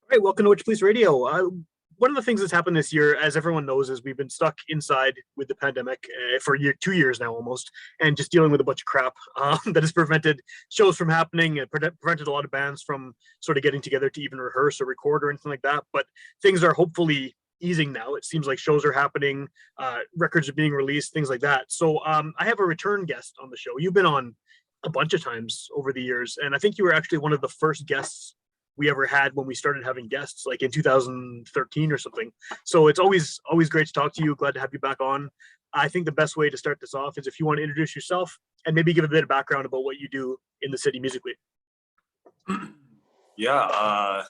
All right, welcome to Witchpolice Radio. One of the things that's happened this year, as everyone knows, is we've been stuck inside with the pandemic for 2 years now almost, and just dealing with a bunch of crap that has prevented shows from happening, and prevented a lot of bands from sort of getting together to even rehearse or record or anything like that. But things are hopefully easing now. It seems like shows are happening, records are being released, things like that. So I have a return guest on the show. You've been on a bunch of times over the years, and I think you were actually one of the first guests we ever had when we started having guests, like in 2013 or something. So it's always great to talk to you. Glad to have you back on. I think the best way to start this off is if you want to introduce yourself and maybe give a bit of background about what you do in the city musically. Yeah,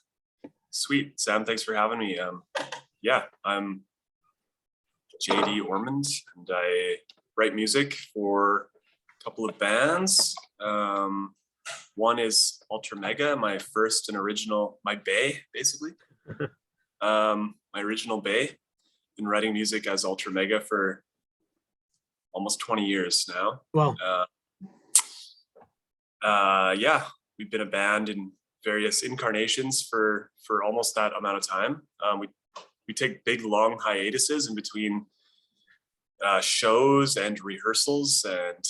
sweet, Sam. Thanks for having me. Yeah, I'm JD Ormond, and I write music for a couple of bands. One is Ultra Mega, my first and original, my bae, basically. My original bae. Been writing music as Ultra Mega for almost 20 years now. Wow. Yeah, we've been a band in various incarnations for almost that amount of time. We take big, long hiatuses in between shows and rehearsals and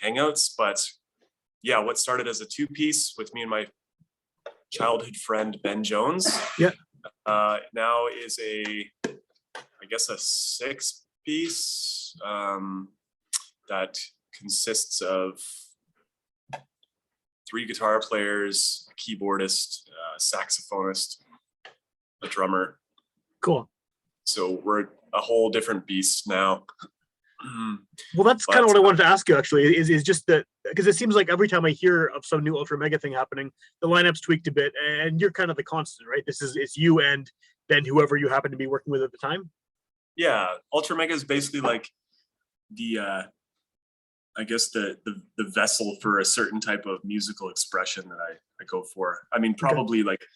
hangouts, but yeah, what started as a two-piece with me and my childhood friend Ben Jones, now is I guess a six-piece that consists of 3 guitar players, a keyboardist, a saxophonist, a drummer. Cool. So we're a whole different beast now. Well, that's kind of what I wanted to ask you, actually, is just that, because it seems like every time I hear of some new Ultra Mega thing happening, the lineup's tweaked a bit, and you're kind of the constant, right? It's you and then whoever you happen to be working with at the time. Yeah, Ultra Mega is basically like the I guess the vessel for a certain type of musical expression that I go for. I mean, probably like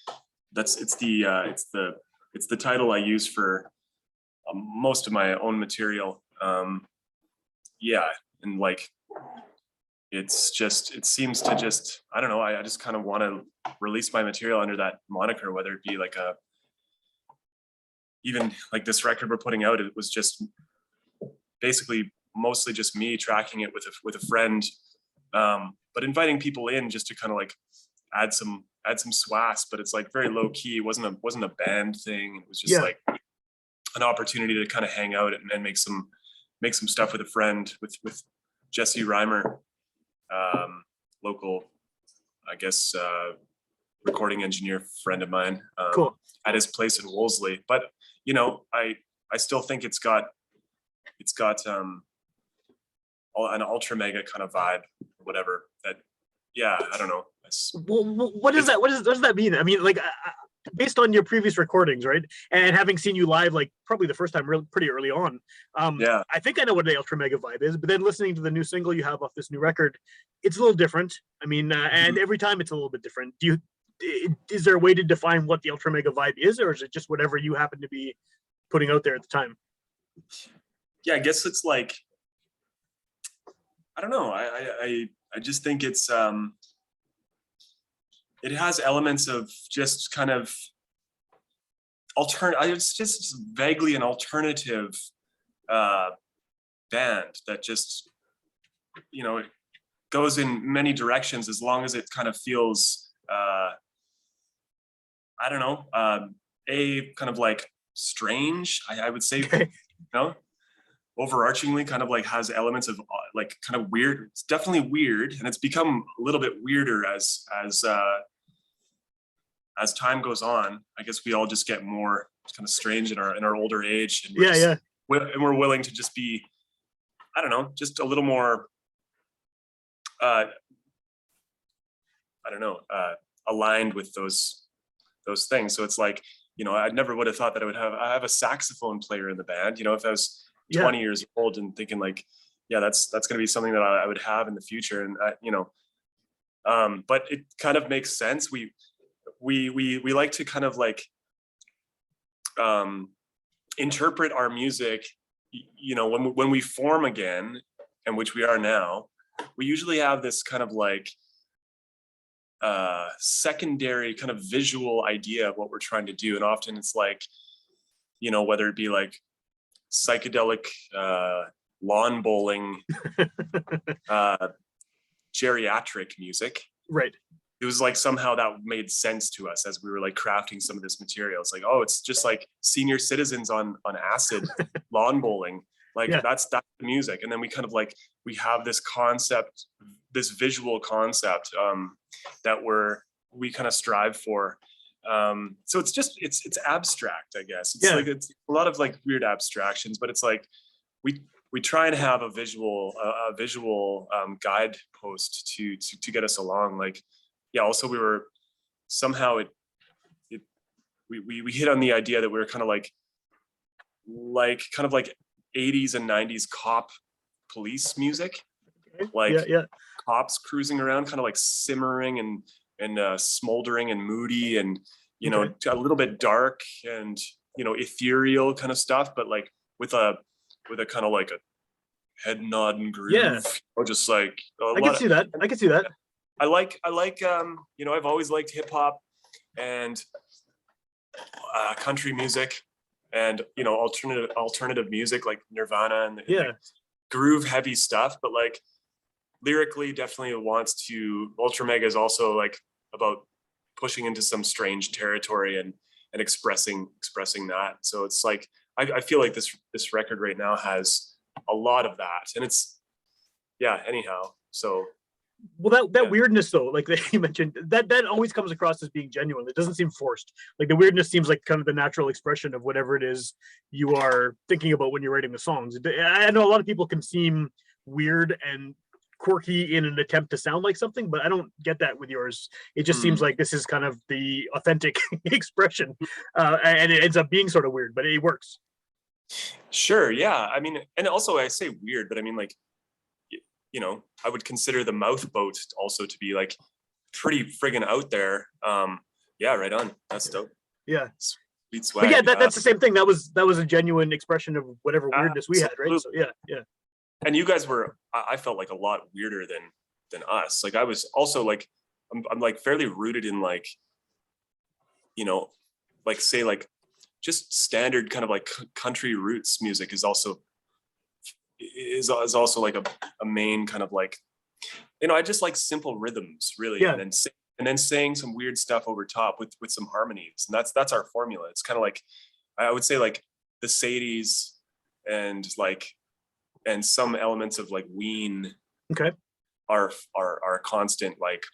it's the title I use for most of my own material. Yeah, and like it seems to just, I don't know, I just kind of want to release my material under that moniker, whether it be like even like this record we're putting out, it was just basically mostly just me tracking it with a friend, but inviting people in just to kind of like add some swass, but it's like very low key. It wasn't a band thing. It was just like an opportunity to kind of hang out and make some stuff with a friend, with Jesse Reimer, local, I guess, recording engineer friend of mine, Cool. At his place in Wolseley. But you know, I still think it's got an Ultra Mega kind of vibe, or whatever. That, yeah, I don't know. Well, what is that? What does that mean? I mean, like, based on your previous recordings, right, and having seen you live, like probably the first time, pretty early on, I think I know what the Ultra Mega vibe is. But then listening to the new single you have off this new record, it's a little different. I mean, and every time it's a little bit different. Is there a way to define what the Ultra Mega vibe is, or is it just whatever you happen to be putting out there at the time? Yeah, I guess it's like, I don't know. I just think it's it has elements of just kind of it's just vaguely an alternative band that just, you know, it goes in many directions as long as it kind of feels I don't know, kind of like strange, I would say, you know, overarchingly kind of like has elements of like kind of weird. It's definitely weird, and it's become a little bit weirder as time goes on. I guess we all just get more kind of strange in our older age, and we're willing to just be, I don't know, just a little more I don't know, aligned with those things. So it's like, you know, I never would have thought that I have a saxophone player in the band, you know, if I was 20 years old and thinking like, yeah, that's going to be something that I would have in the future. And you know, but it kind of makes sense. We like to kind of like interpret our music, you know, when we form again, and which we are now, we usually have this kind of like secondary kind of visual idea of what we're trying to do. And often it's like, you know, whether it be like psychedelic lawn bowling, geriatric music. Right. It was like somehow that made sense to us as we were like crafting some of this material. It's like, oh, it's just like senior citizens on acid lawn bowling. Like that's the music. And then we kind of like, we have this concept, this visual concept that we kind of strive for. So it's just, it's abstract, I guess. It's like, it's a lot of like weird abstractions, but it's like, we try and have a visual guidepost to get us along. Like, yeah, also we were somehow we hit on the idea that we were kind of like 80s and 90s cop police music, like cops cruising around, kind of like simmering and smoldering and moody and, you know, a little bit dark and, you know, ethereal kind of stuff, but like with a kind of like a head nod and groove, or just like I can see that. I like you know, I've always liked hip hop and country music and, you know, alternative music like Nirvana and like groove heavy stuff, but like lyrically definitely wants to, Ultra Mega is also like about pushing into some strange territory and expressing that. So it's like I feel like this record right now has a lot of that, and it's anyhow. So well, that weirdness though, like you mentioned, that always comes across as being genuine. It doesn't seem forced. Like the weirdness seems like kind of the natural expression of whatever it is you are thinking about when you're writing the songs. I know a lot of people can seem weird and quirky in an attempt to sound like something, but I don't get that with yours. It just seems like this is kind of the authentic expression, and it ends up being sort of weird, but it works. Sure, yeah. I mean, and also I say weird, but I mean, like, you know, I would consider the Mouth Boat also to be like pretty friggin' out there. Yeah, right on. That's dope. Yeah. Sweet swag. But yeah, that's the same thing. That was a genuine expression of whatever weirdness we had, right? So yeah. And you guys were, I felt like a lot weirder than us. Like I was also like, I'm like fairly rooted in like, you know, like say like just standard kind of like country roots music is also like a main kind of like, you know, I just like simple rhythms really, and then saying some weird stuff over top with some harmonies, and that's our formula. It's kind of like, I would say like the Sadies and some elements of like Ween are constant, like,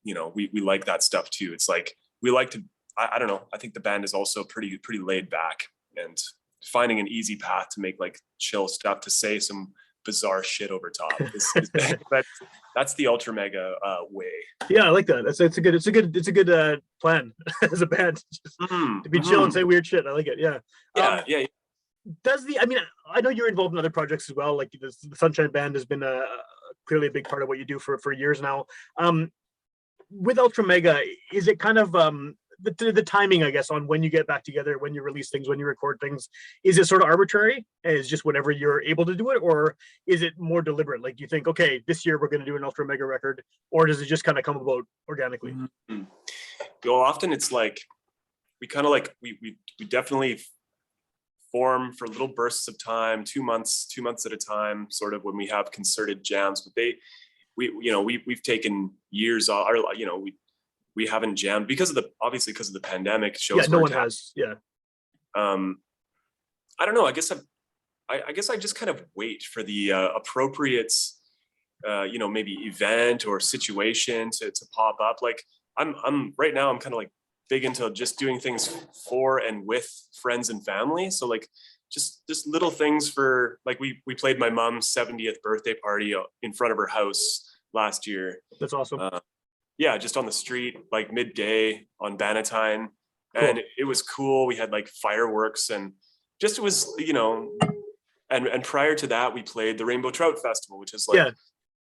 you know, we like that stuff too. It's like we like to, I don't know, I think the band is also pretty laid back and finding an easy path to make like chill stuff, to say some bizarre shit over top. That's the Ultra Mega way. Yeah, I like that. It's a good plan as a band, just to be chill and say weird shit. I like it. Yeah. Yeah. I mean, I know you're involved in other projects as well. Like the Sunshine Band has been clearly a big part of what you do for years now. With Ultra Mega, is it kind of the timing, I guess, on when you get back together, when you release things, when you record things, is it sort of arbitrary? Is just whenever you're able to do it, or is it more deliberate? Like, do you think, okay, this year we're going to do an Ultra Mega record, or does it just kind of come about organically? Mm-hmm. Well, often it's like we kind of like we definitely form for little bursts of time, 2 months at a time, sort of when we have concerted jams. But we've taken years off, or, you know, we haven't jammed because of the pandemic. Shows. Yeah, no one has. Yeah. I don't know. I guess I just kind of wait for the appropriate, you know, maybe event or situation to pop up. Like I'm right now, I'm kind of like big into just doing things for and with friends and family. So like just little things for, like we played my mom's 70th birthday party in front of her house last year. That's awesome. Yeah, just on the street, like midday on Bannatyne. And it was cool. We had like fireworks and just, it was, you know, and prior to that we played the Rainbow Trout Festival, which is like,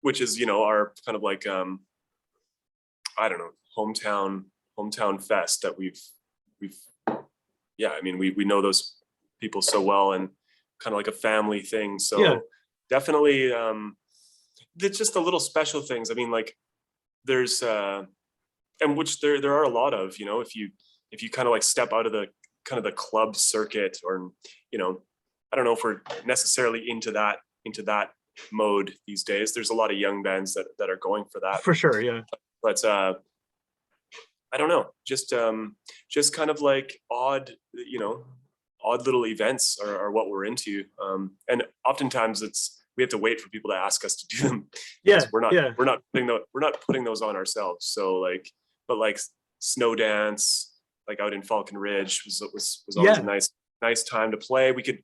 which is, you know, our kind of like, I don't know, hometown fest that we've, yeah, I mean, we know those people so well, and kind of like a family thing. So definitely, it's just the little special things. I mean, like there's and which there are a lot of, you know, if you kind of like step out of the kind of the club circuit, or, you know, I don't know if we're necessarily into that mode these days. There's a lot of young bands that are going for that, For sure, yeah. but I don't know, just kind of like odd, you know, odd little events are what we're into, and oftentimes we have to wait for people to ask us to do them. Yeah, we're not yeah. we're not putting those on ourselves. So like, but like snow dance, like out in Falcon Ridge was always a nice time to play. We could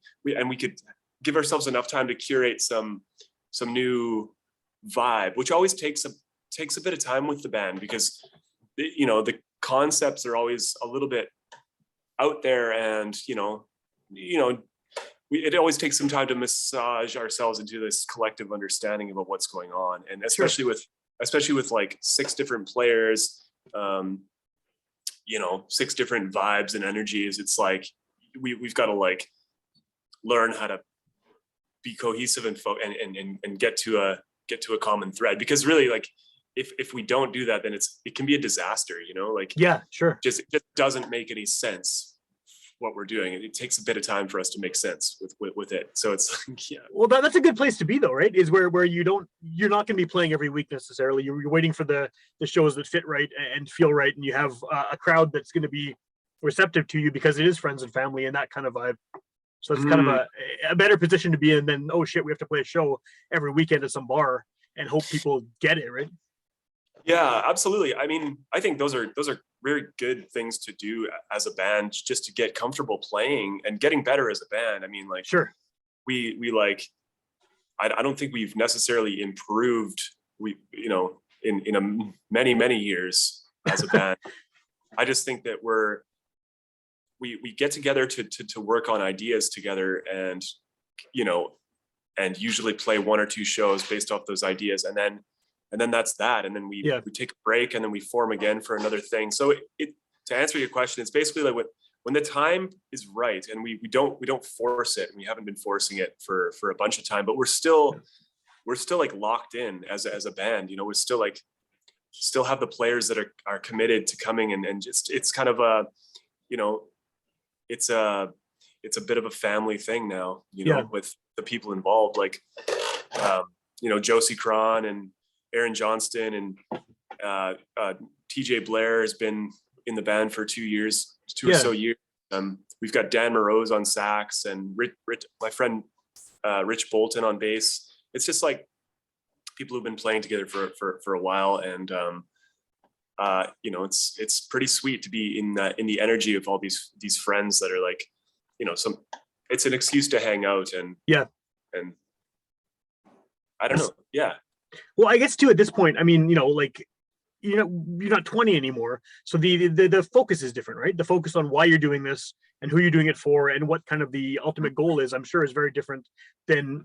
give ourselves enough time to curate some new vibe, which always takes a bit of time with the band, because you know, the concepts are always a little bit out there, and you know, it always takes some time to massage ourselves into this collective understanding about what's going on, and especially with like 6 different players, you know, 6 different vibes and energies. It's like we've got to like learn how to be cohesive and get to a common thread, because really, like, if we don't do that, then it can be a disaster, you know, like, Yeah, sure. it just doesn't make any sense what we're doing. It takes a bit of time for us to make sense with it. So it's like, yeah. Well, that's a good place to be though, right? Is where you're not going to be playing every week necessarily. You're waiting for the shows that fit right and feel right, and you have a crowd that's going to be receptive to you because it is friends and family and that kind of vibe. So it's kind of a better position to be in than, oh shit, we have to play a show every weekend at some bar and hope people get it, right? Yeah, absolutely. I mean, I think those are very good things to do as a band, just to get comfortable playing and getting better as a band. I mean, like, sure, we like, I don't think we've necessarily improved, you know, in many years as a band. I just think that we get together to work on ideas together, and, you know, and usually play 1 or 2 shows based off those ideas, and then that's that, and then we take a break, and then we form again for another thing. So to answer your question, it's basically like when the time is right, and we don't force it, and we haven't been forcing it for a bunch of time, but we're still like locked in as a band, you know. We're still have the players that are committed to coming, and just, it's kind of a, you know, it's a bit of a family thing now, you know, with the people involved, like, you know, Josie Cron and Aaron Johnston and TJ Blair has been in the band for 2 or so years. We've got Dan Morose on sax, and my friend Rich Bolton on bass. It's just like people who've been playing together for a while, and you know, it's pretty sweet to be in the energy of all these friends that are like, you know, it's an excuse to hang out, and I don't know. Yeah. Well, I guess too, at this point, I mean, you know, like, you're not 20 anymore, so the focus is different, right? The focus on why you're doing this and who you're doing it for and what kind of the ultimate goal is, I'm sure, is very different than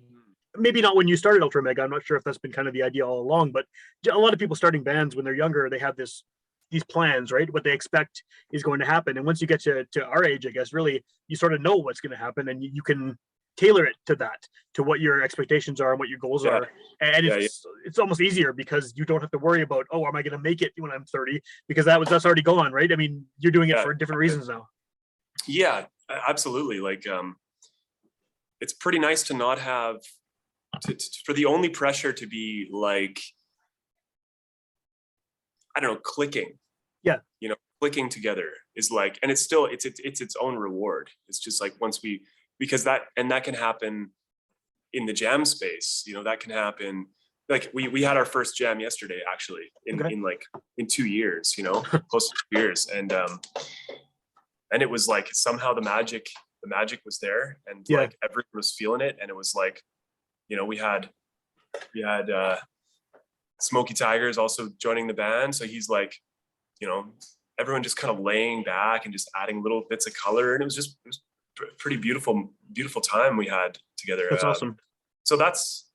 maybe not when you started Ultra Mega. I'm not sure if that's been kind of the idea all along, but a lot of people starting bands when they're younger, they have these plans, right? What they expect is going to happen, and once you get to our age, I guess, really, you sort of know what's going to happen, and you can tailor it to what your expectations are and what your goals are, and it's almost easier because you don't have to worry about, oh, am I going to make it when I'm 30, because that's already gone, right? I mean, you're doing it for different reasons now. Yeah, absolutely. Like, it's pretty nice to not have for the only pressure to be like, I don't know, clicking. Yeah, you know, clicking together is like, and it's its own reward. It's just like, because that can happen in the jam space, you know, that can happen. Like we had our first jam yesterday, actually, in 2 years, you know, close to 2 years. And it was like, somehow the magic was there, and like everyone was feeling it. And it was like, you know, we had Smokey Tigers also joining the band. So he's like, you know, everyone just kind of laying back and just adding little bits of color. And it was pretty beautiful time we had together. That's awesome. So that's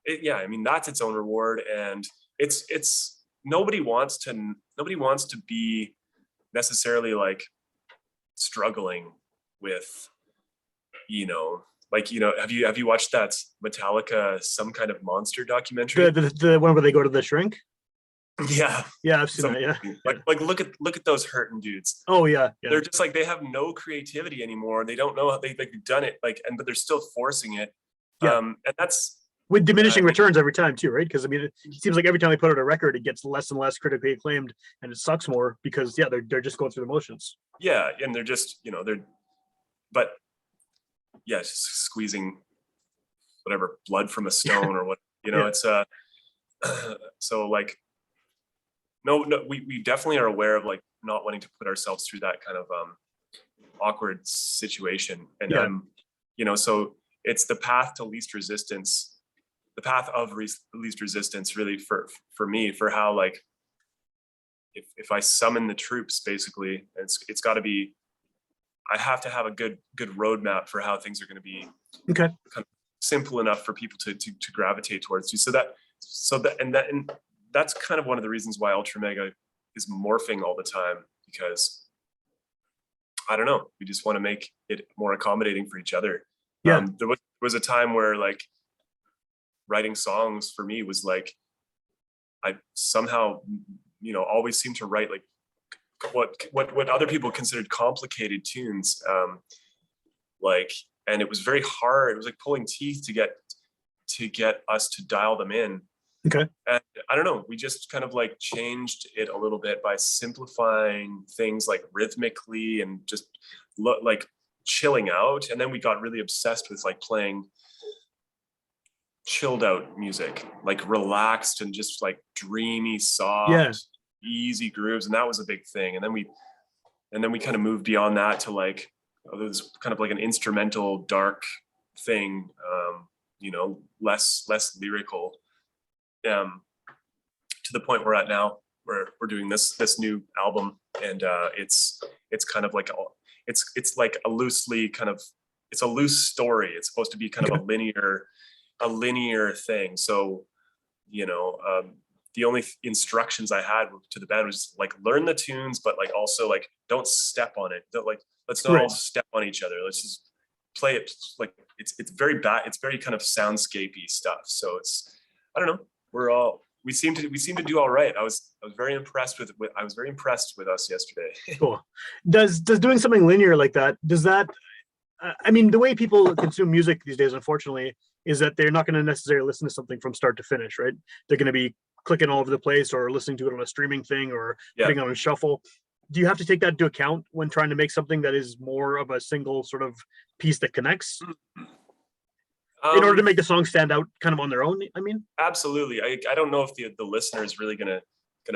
it. Yeah, I mean, that's its own reward, and it's nobody wants to be necessarily like struggling with, you know, like, you know, have you watched that Metallica Some Kind of Monster documentary? The one where they go to the shrink? Yeah. Yeah, I've seen Some, that. Yeah. like look at those hurting dudes. Oh yeah, yeah, They're just like, they have no creativity anymore. They don't know how they've done it, like, but they're still forcing it. yeah. And that's, With I diminishing mean, returns every time too, right? Because I mean, it seems like every time they put out a record, it gets less and less critically acclaimed, and it sucks more because yeah, they're just going through the motions. yeah, and they're just, but yeah, just squeezing whatever blood from a stone or what, Yeah, it's so like, no, we definitely are aware of like not wanting to put ourselves through that kind of awkward situation. And yeah, so it's the path to least resistance, the path of least resistance, really, for me, for how, like, if I summon the troops, basically, it's got to be, I have to have a good roadmap for how things are going to be okay, kind of simple enough for people to gravitate towards you. And that's kind of one of the reasons why Ultra Mega is morphing all the time, because I don't know, we just want to make it more accommodating for each other. yeah, There was a time where, like, writing songs for me was like, I somehow, always seemed to write like what other people considered complicated tunes, like, and it was very hard. It was like pulling teeth to get us to dial them in. okay, And I don't know, we just kind of like changed it a little bit by simplifying things like rhythmically and just like chilling out. And then we got really obsessed with like playing chilled out music, like relaxed and just like dreamy, yeah, soft, easy grooves. And that was a big thing. And then we kind of moved beyond that to like, there's kind of like an instrumental dark thing, less lyrical, to the point we're at now, where we're doing this new album. And it's kind of like it's like a loosely kind of, it's a loose story. It's supposed to be kind of a linear thing. So, the only instructions I had to the band was like, learn the tunes, but like also like, don't step on it. Don't, like, let's not right. all step on each other. Let's just play it. Like, it's very bad. It's very kind of soundscapey stuff. So it's, I don't know. We seem to do all right. I was very impressed with us yesterday. Cool. Does doing something linear like that, does that, I mean, the way people consume music these days, unfortunately, is that they're not going to necessarily listen to something from start to finish, right? They're going to be clicking all over the place or listening to it on a streaming thing or Yeah. putting it on a shuffle. Do you have to take that into account when trying to make something that is more of a single sort of piece that connects in order to make the song stand out kind of on their own? I mean, absolutely. I don't know if the listener is really gonna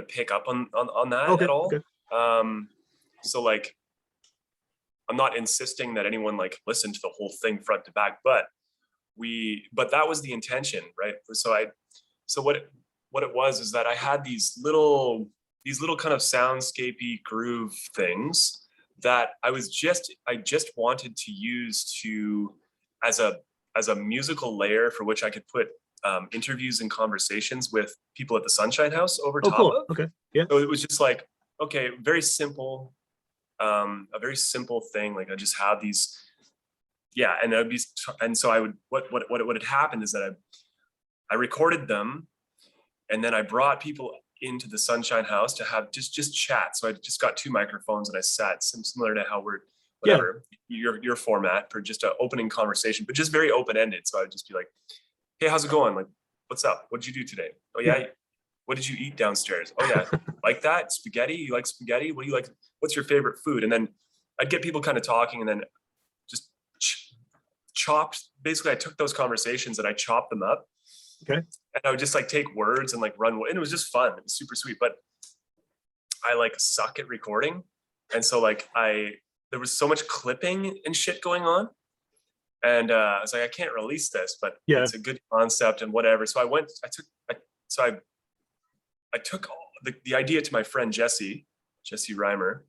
pick up on that okay, at all. okay. So like, I'm not insisting that anyone like listen to the whole thing front to back, but that was the intention, right? So what it was is that I had these little kind of soundscapey groove things that I just wanted to use as a musical layer for which I could put interviews and conversations with people at the Sunshine House over Oh, top cool. of. Okay. Yeah. So it was just like, okay, very simple, a very simple thing. Like, I just have these, yeah, and so I would, what had happened is that I recorded them, and then I brought people into the Sunshine House to have just chat. So I just got 2 microphones and I sat, similar to how we're, whatever, your format, for just an opening conversation, but just very open-ended. So I'd just be like, hey, how's it going? Like, what's up? What did you do today? Oh yeah. What did you eat downstairs? Oh yeah. Like that? Spaghetti? You like spaghetti? What do you like? What's your favorite food? And then I'd get people kind of talking, and then just chopped. Basically, I took those conversations and I chopped them up. Okay. And I would just like take words and like run, and it was just fun. It was super sweet. But I like suck at recording. And so like there was so much clipping and shit going on. And I was like, I can't release this, but it's a good concept and whatever. So I took the idea to my friend Jesse Reimer,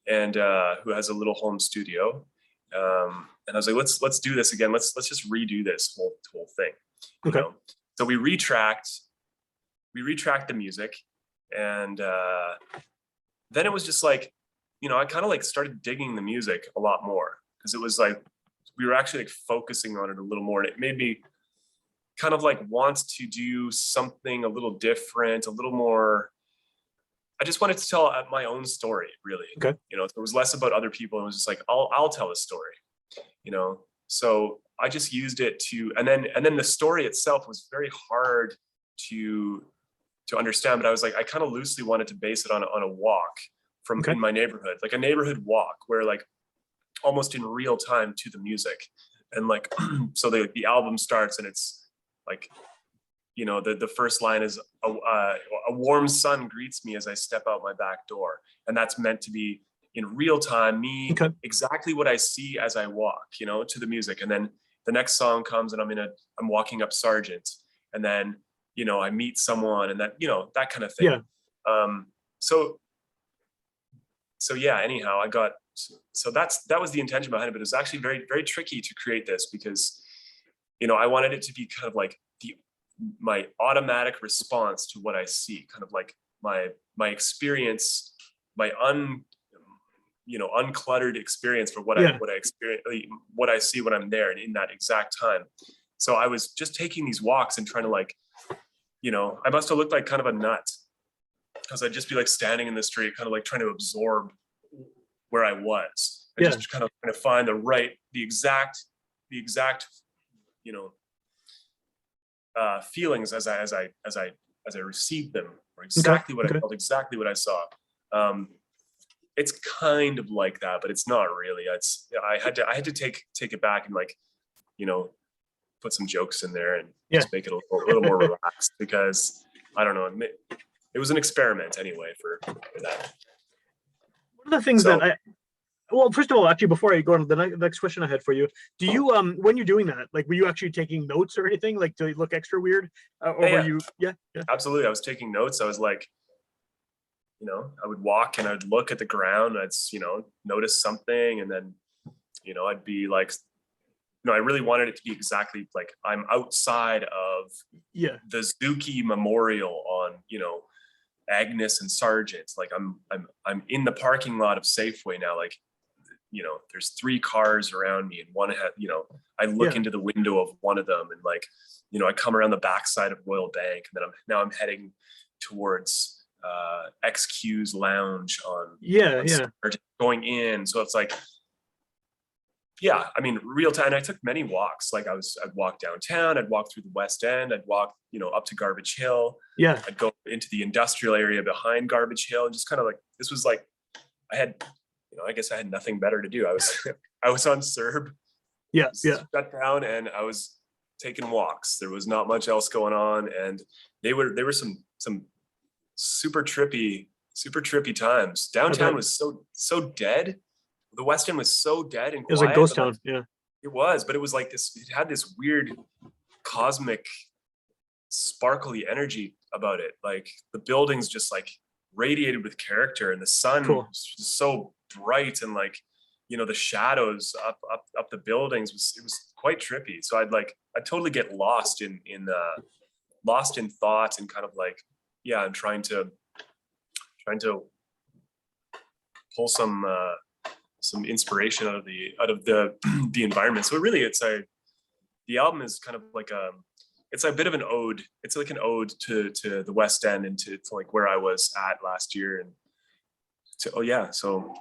and who has a little home studio. And I was like, let's do this again. Let's just redo this whole thing. Okay. So we retracked the music, and then it was just like, I kind of like started digging the music a lot more, because it was like we were actually like focusing on it a little more, and it made me kind of like want to do something a little different, a little more I just wanted to tell my own story, really. Okay. You know, it was less about other people. It was just like, I'll tell a story, you know? So I just used it to, and then the story itself was very hard to understand, but I was like, I kind of loosely wanted to base it on a walk from Okay. in my neighborhood, like a neighborhood walk where like almost in real time to the music. And like, so the album starts and it's like, you know, the first line is a warm sun greets me as I step out my back door. And that's meant to be in real time, me, Okay. exactly what I see as I walk, you know, to the music. And then the next song comes and I'm walking up Sargent. And then, you know, I meet someone and that, you know, that kind of thing. Yeah. So yeah, anyhow, that was the intention behind it, but it was actually very, very tricky to create this because, you know, I wanted it to be kind of like my automatic response to what I see, kind of like my experience, my uncluttered experience for what I experience, what I see when I'm there and in that exact time. So I was just taking these walks and trying to like, you know, I must have looked like kind of a nut because I'd just be like standing in the street, kind of like trying to absorb where I was and just kind of find the exact, you know, feelings as I received them, or exactly what I felt, exactly what I saw. It's kind of like that, but it's not really. I had to take it back and like, you know, put some jokes in there and just make it a little more relaxed because I don't know. It was an experiment anyway for that. One of the things well, first of all, actually, before I go on to the next question I had for you, do you, when you're doing that, like, were you actually taking notes or anything, like, to look extra weird? Or were you, Absolutely. I was taking notes. I was like, you know, I would walk and I'd look at the ground. I'd, you know, notice something. And then, you know, I'd be like, you know, I really wanted it to be exactly like I'm outside of the Zuki Memorial on, you know, Agnes and Sargent. Like I'm in the parking lot of Safeway now. Like, you know, there's 3 cars around me and one had, you know, I look into the window of one of them and like, you know, I come around the backside of Royal Bank and then I'm heading towards XQ's lounge on Sargent, going in. So it's like, yeah, I mean, real time. I took many walks. Like I'd walk downtown, I'd walk through the West End, I'd walk, you know, up to Garbage Hill. Yeah. I'd go into the industrial area behind Garbage Hill and just kind of like, this was like, I had, you know, I guess I had nothing better to do. I was on Serb. Shut down and I was taking walks. There was not much else going on. And they were some super trippy times. Downtown was so dead. The West End was so dead and quiet. It was like ghost town. It was, but it was like this, it had this weird cosmic sparkly energy about it. Like the buildings just like radiated with character and the sun was so bright and like, you know, the shadows up the buildings it was quite trippy. So I'd totally get lost in thought and kind of like, yeah, I'm trying to pull some inspiration out of the environment. So really the album is kind of like it's a bit of an ode. It's like an ode to the West End and to like where I was at last year. And so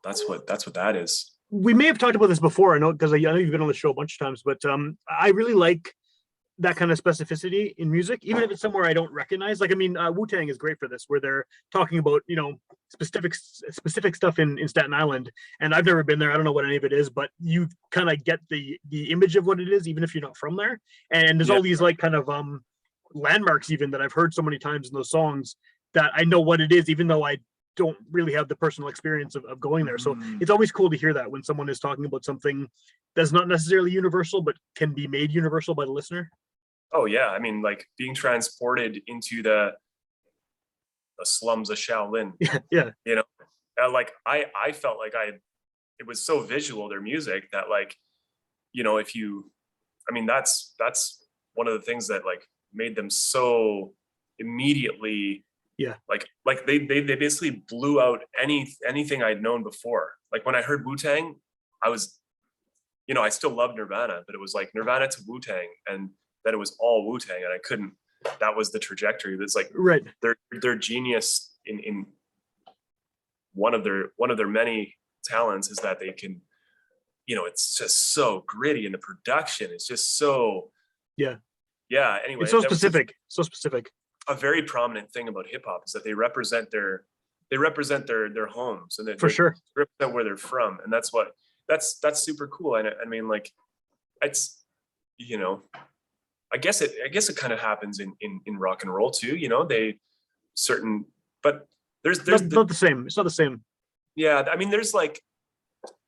that's what that is. We may have talked about this before, I know, because I know you've been on the show a bunch of times, but I really like that kind of specificity in music, even if it's somewhere I don't recognize. Like, I mean, Wu-Tang is great for this, where they're talking about, you know, specific stuff in Staten Island, and I've never been there. I don't know what any of it is, but you kind of get the image of what it is, even if you're not from there. And there's all these like kind of landmarks even that I've heard so many times in those songs that I know what it is, even though I don't really have the personal experience of going there. So it's always cool to hear that when someone is talking about something that's not necessarily universal, but can be made universal by the listener. Oh yeah, I mean, like being transported into the slums of Shaolin. Yeah. You know, like I felt like it was so visual, their music, that like, you know, I mean, that's one of the things that like made them so immediately. Yeah. Like they basically blew out anything I'd known before. Like when I heard Wu-Tang, I was, you know, I still love Nirvana, but it was like Nirvana to Wu-Tang, and then it was all Wu-Tang, and I couldn't. That was the trajectory. It's like right. Their genius in one of their many talents is that they can, it's just so gritty, and the production is just so, Yeah. Anyway, It's so that was specific. So specific. a very prominent thing about hip hop is that they represent their homes, and For sure. they represent where they're from, and that's super cool. And I mean, like, it's, I guess it kind of happens in rock and roll too. They certain, but there's Not the same. It's not the same. yeah. I mean, there's like,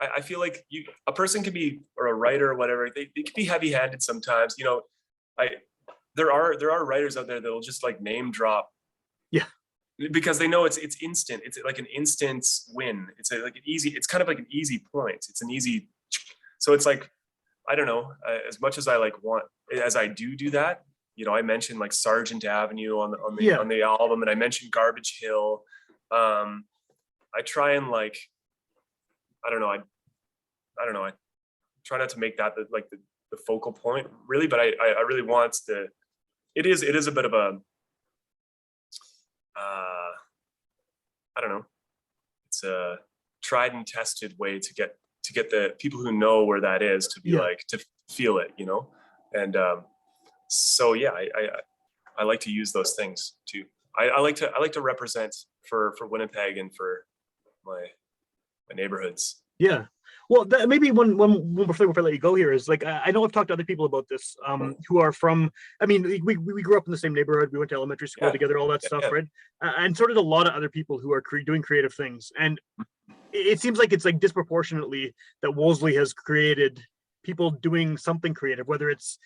I feel like a person can be, or a writer or whatever, they can be heavy handed sometimes. I there are writers out there that will just like name drop. Yeah. Because they know it's instant. It's like an instant win. It's like an easy. It's kind of like an easy point. It's an easy. So it's like, I don't know. As much as I as I do that. I mentioned like Sargent Avenue on the album, and I mentioned Garbage Hill. I try and like, I don't know. I try not to make that the focal point really, but I really want it is a bit of a, I don't know. It's a tried and tested way to get the people who know where that is to be like, to feel it, and so yeah, I like to use those things too. I like to represent for Winnipeg and for my neighborhoods. Yeah. Well, maybe one before I let you go here is like, I know I've talked to other people about this, who are from. I mean, we grew up in the same neighborhood. We went to elementary school together, all that stuff, right? And so did a lot of other people who are doing creative things. And it seems like it's like disproportionately that Wolseley has created people doing something creative, whether it's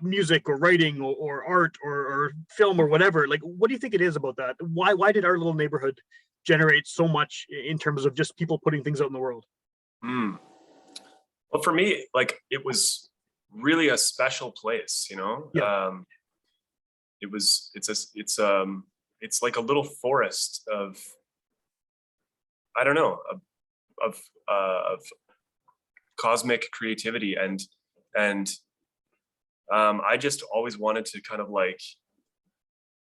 music or writing or art or film or whatever. Like, what do you think it is about that? Why did our little neighborhood generate so much in terms of just people putting things out in the world? Well, for me, like, it was really a special place, it's like a little forest of, I don't know, of cosmic creativity, and I just always wanted to kind of like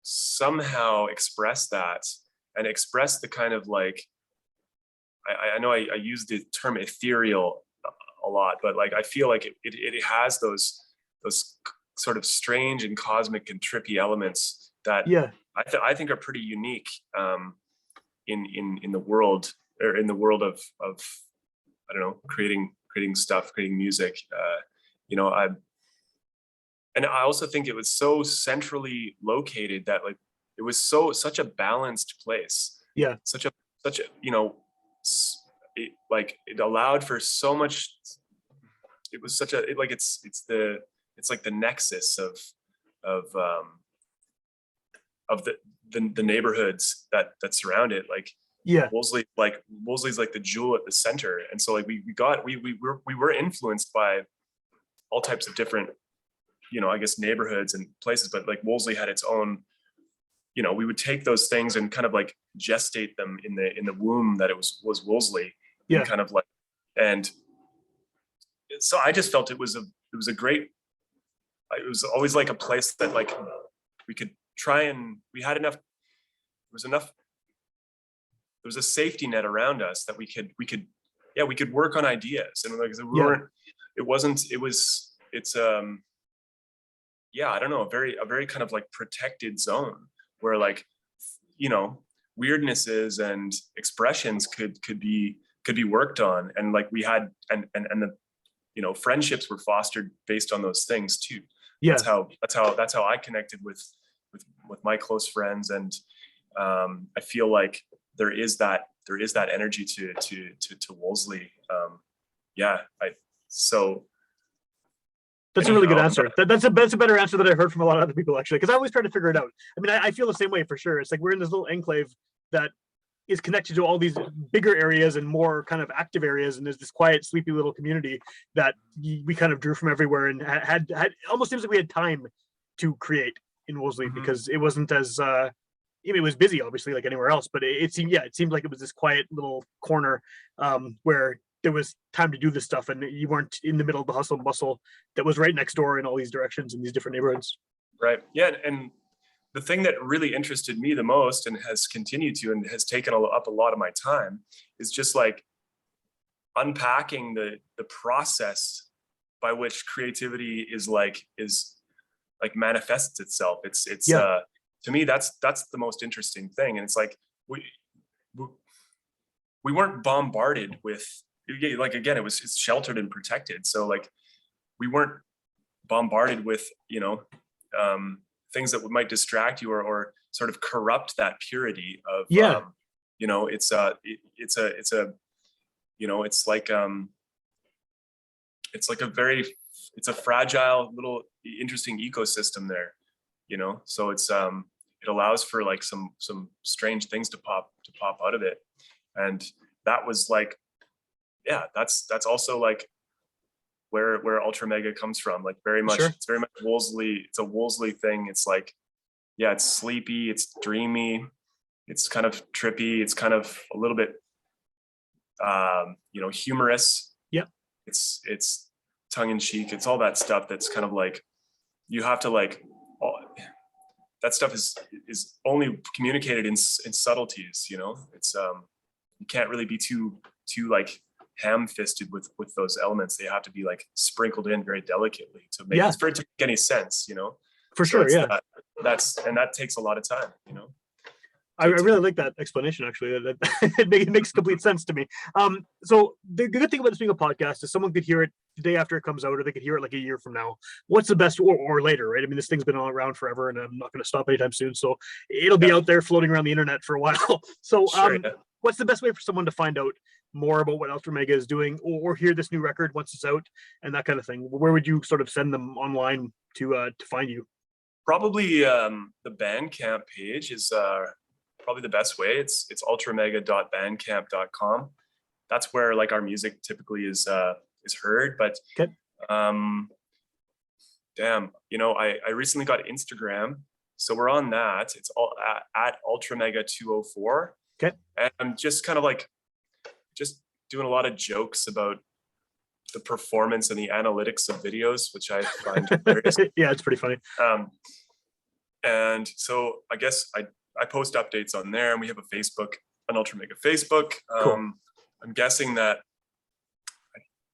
somehow express that, and express the kind of like, I know I use the term ethereal a lot, but like, I feel like it has those sort of strange and cosmic and trippy elements that I think are pretty unique in the world, or in the world of I don't know, creating stuff, creating music. And I also think it was so centrally located that like it was such a balanced place. Yeah. Such a it allowed for so much. It was such a it's like the nexus of the neighborhoods that surround it. Like, Wolseley's like the jewel at the center, and so like we were influenced by all types of different, I guess, neighborhoods and places, but like Wolseley had its own. We would take those things and kind of like gestate them in the womb that it was Wolseley, and kind of like, and so I just felt it was a great. It was always like a place that like we could try, and we had enough. There was a safety net around us that we could work on ideas, and like we weren't. It's I don't know, a very kind of like protected zone where like, weirdnesses and expressions could be worked on, and like we had and the friendships were fostered based on those things too. That's how I connected with my close friends, and I feel like there is that energy to Wolseley. That's a really good answer. That's a better answer than I heard from a lot of other people, actually, because I always try to figure it out. I mean, I feel the same way for sure. It's like we're in this little enclave that is connected to all these bigger areas and more kind of active areas, and there's this quiet, sleepy little community that we kind of drew from everywhere, and had almost seems like we had time to create in Wolseley, because it wasn't as it was busy, obviously, like anywhere else, but it seemed like it was this quiet little corner where there was time to do this stuff, and you weren't in the middle of the hustle and bustle that was right next door in all these directions in these different neighborhoods. Right. Yeah. And the thing that really interested me the most and has continued to and has taken up a lot of my time is just like unpacking the process by which creativity is like manifests itself. It's Yeah. To me that's the most interesting thing. And it's like we weren't bombarded with, like, again, it's sheltered and protected, so like we weren't bombarded with things that might distract you or sort of corrupt that purity of it's a it's a fragile little interesting ecosystem there, so it allows for like some strange things to pop out of it. And that was like, that's also like where Ultra Mega comes from. Like very much, It's very much Wolseley. It's a Wolseley thing. It's like, it's sleepy, it's dreamy, it's kind of trippy, it's kind of a little bit, humorous. Yeah. It's tongue in cheek. It's all that stuff that's kind of like, you have to like, that stuff is only communicated in subtleties. It's you can't really be too like ham-fisted with those elements. They have to be like sprinkled in very delicately to make for it to make any sense. For sure. That takes a lot of time. I really like that explanation, actually. It makes complete sense to me. So the good thing about this being a podcast is someone could hear it the day after it comes out, or they could hear it like a year from now. What's the best, or later, right? I mean, this thing's been all around forever, and I'm not going to stop anytime soon. So it'll be out there floating around the internet for a while. So what's the best way for someone to find out more about what Ultra Mega is doing, or hear this new record once it's out and that kind of thing? Where would you sort of send them online to find you? Probably the Bandcamp page is probably the best way. It's ultramega.bandcamp.com. That's where like our music typically is heard. But I recently got Instagram, so we're on that. It's all at ultramega204. Okay. And I'm just kind of like doing a lot of jokes about the performance and the analytics of videos, which I find hilarious. Yeah, it's pretty funny. And so I guess I post updates on there, and we have a Facebook, an Ultra Mega Facebook. Cool. I'm guessing that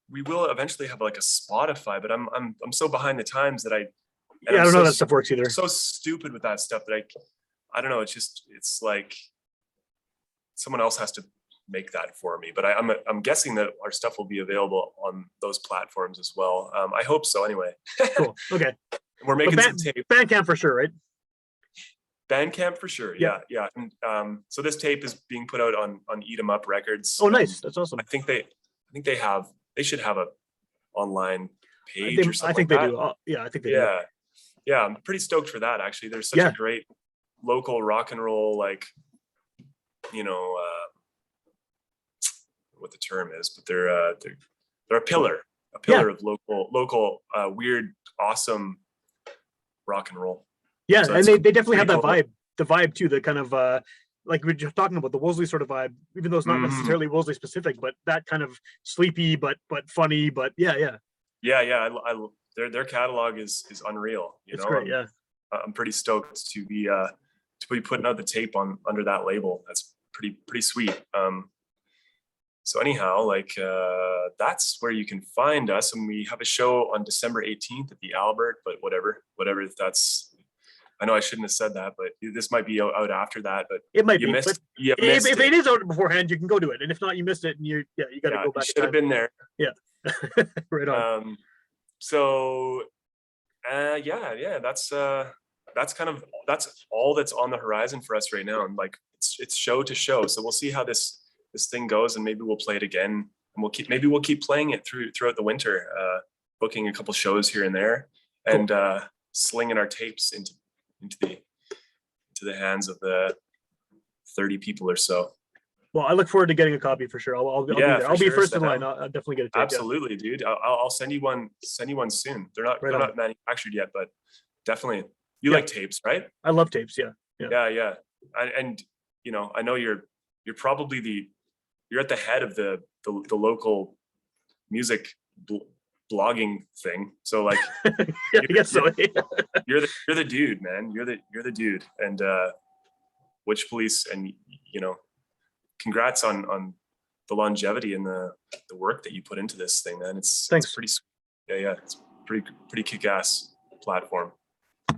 we will eventually have like a Spotify, but I'm so behind the times that I don't know how that stuff works either. I'm so stupid with that stuff that I don't know. It's like someone else has to make that for me. But I'm guessing that our stuff will be available on those platforms as well. I hope so. Anyway. Cool. Okay. We're making some tape. Bandcamp for sure, right? Bandcamp for sure. Yeah. And so this tape is being put out on Eat 'em Up Records. Oh, nice. That's awesome. I think they should have a online page or something. I think like they that. do. Yeah, I think they do. Yeah. I'm pretty stoked for that. Actually, there's such a great local rock and roll, like, what the term is, but they're a pillar of local weird, awesome rock and roll. Yeah, so and they definitely have that cool. the vibe too, the kind of like we're just talking about, the Wolseley sort of vibe, even though it's not necessarily Wolseley specific, but that kind of sleepy but funny. But yeah. Their catalog is unreal. It's great. Yeah, I'm pretty stoked to be putting out the tape under that label. That's pretty sweet. So anyhow, like that's where you can find us, and we have a show on December 18th at the Albert. But whatever, that's. I know I shouldn't have said that, but this might be out after that. But it might be. Missed if it is out beforehand, you can go to it, and if not, you missed it, and you got to go back. You should have been there. Yeah, right on. So, that's all that's on the horizon for us right now, and like it's show to show. So we'll see how this thing goes, and maybe we'll play it again, and we'll keep playing it throughout the winter, booking a couple shows here and there, and slinging our tapes into the hands of the 30 people or so. Well, I look forward to getting a copy for sure. I'll be there. I'll be first in line. I'll definitely get a tape. Absolutely, dude. I'll send you one soon. They're not manufactured yet, but definitely. You like tapes, right? I love tapes. Yeah. And I know you're probably you're at the head of the local music blogging thing. So like, Yeah, I guess so. you're the dude, man. You're the dude. And Witchpolice, and you know, congrats on the longevity and the work that you put into this thing, man. It's Thanks. pretty, yeah, it's pretty kick-ass platform.